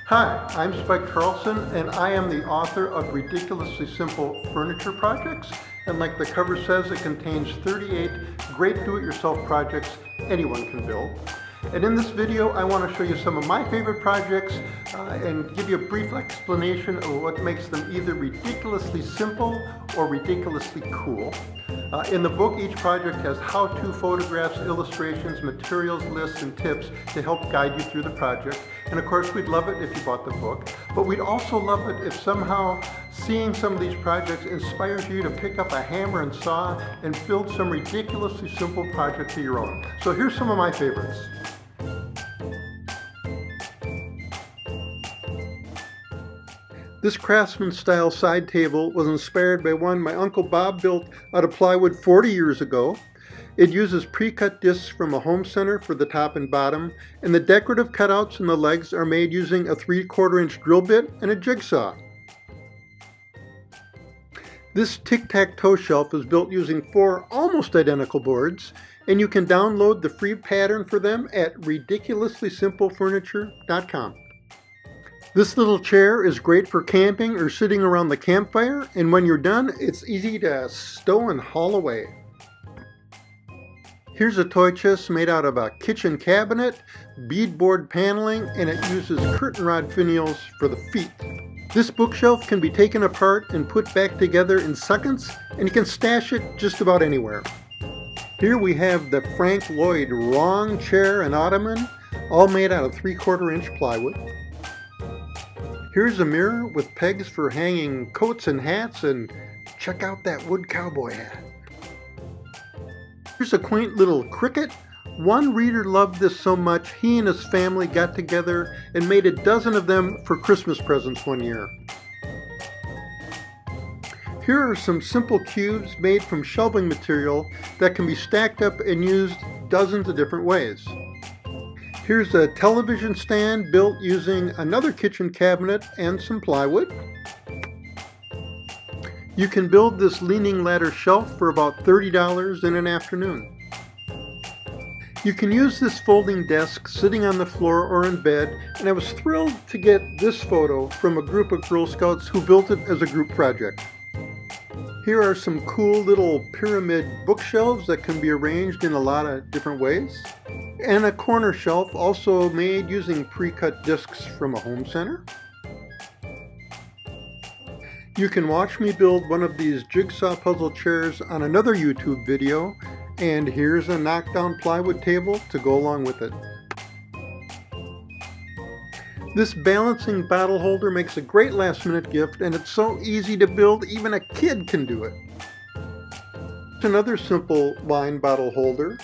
Hi, I'm Spike Carlsen, and I am the author of Ridiculously Simple Furniture Projects. And like the cover says, it contains 38 great do-it-yourself projects anyone can build. And in this video, I want to show you some of my favorite projects and give you a brief explanation of what makes them either ridiculously simple or ridiculously cool. In the book, each project has how-to photographs, illustrations, materials, lists, and tips to help guide you through the project. And of course, we'd love it if you bought the book, but we'd also love it if somehow seeing some of these projects inspires you to pick up a hammer and saw and build some ridiculously simple project of your own. So here's some of my favorites. This craftsman-style side table was inspired by one my Uncle Bob built out of plywood 40 years ago. It uses pre-cut discs from a home center for the top and bottom, and the decorative cutouts in the legs are made using a 3/4 inch drill bit and a jigsaw. This tic-tac-toe shelf is built using 4 almost identical boards, and you can download the free pattern for them at ridiculouslysimplefurniture.com. This little chair is great for camping or sitting around the campfire, and when you're done, it's easy to stow and haul away. Here's a toy chest made out of a kitchen cabinet, beadboard paneling, and it uses curtain rod finials for the feet. This bookshelf can be taken apart and put back together in seconds, and you can stash it just about anywhere. Here we have the Frank Lloyd Wrong chair and ottoman, all made out of 3/4 inch plywood. Here's a mirror with pegs for hanging coats and hats, and check out that wood cowboy hat. Here's a quaint little cricket. One reader loved this so much, he and his family got together and made a dozen of them for Christmas presents one year. Here are some simple cubes made from shelving material that can be stacked up and used dozens of different ways. Here's a television stand built using another kitchen cabinet and some plywood. You can build this leaning ladder shelf for about $30 in an afternoon. You can use this folding desk sitting on the floor or in bed, and I was thrilled to get this photo from a group of Girl Scouts who built it as a group project. Here are some cool little pyramid bookshelves that can be arranged in a lot of different ways. And a corner shelf also made using pre-cut discs from a home center. You can watch me build one of these jigsaw puzzle chairs on another YouTube video, and here's a knockdown plywood table to go along with it. This balancing bottle holder makes a great last-minute gift, and it's so easy to build, even a kid can do it. Another simple wine bottle holder,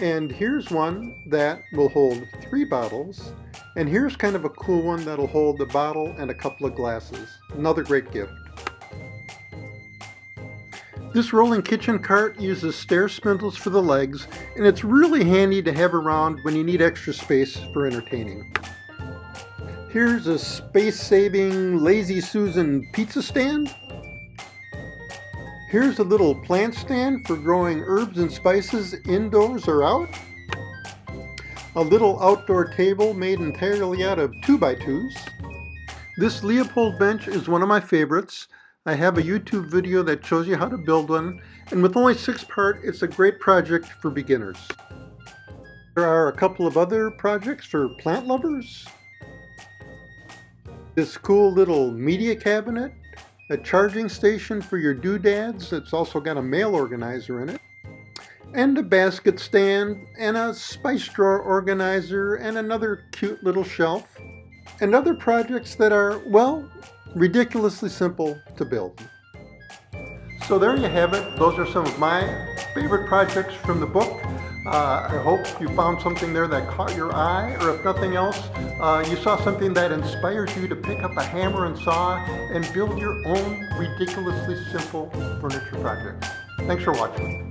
and here's one that will hold 3 bottles, and here's kind of a cool one that'll hold a bottle and a couple of glasses. Another great gift. This rolling kitchen cart uses stair spindles for the legs, and it's really handy to have around when you need extra space for entertaining. Here's a space-saving Lazy Susan pizza stand. Here's a little plant stand for growing herbs and spices indoors or out. A little outdoor table made entirely out of 2x2s. This Leopold bench is one of my favorites. I have a YouTube video that shows you how to build one, and with only 6 parts, it's a great project for beginners. There are a couple of other projects for plant lovers. This cool little media cabinet, a charging station for your doodads that's also got a mail organizer in it, and a basket stand, and a spice drawer organizer, and another cute little shelf, and other projects that are, well, ridiculously simple to build. So there you have it. Those are some of my favorite projects from the book. I hope you found something there that caught your eye, or if nothing else, you saw something that inspires you to pick up a hammer and saw and build your own ridiculously simple furniture project. Thanks for watching.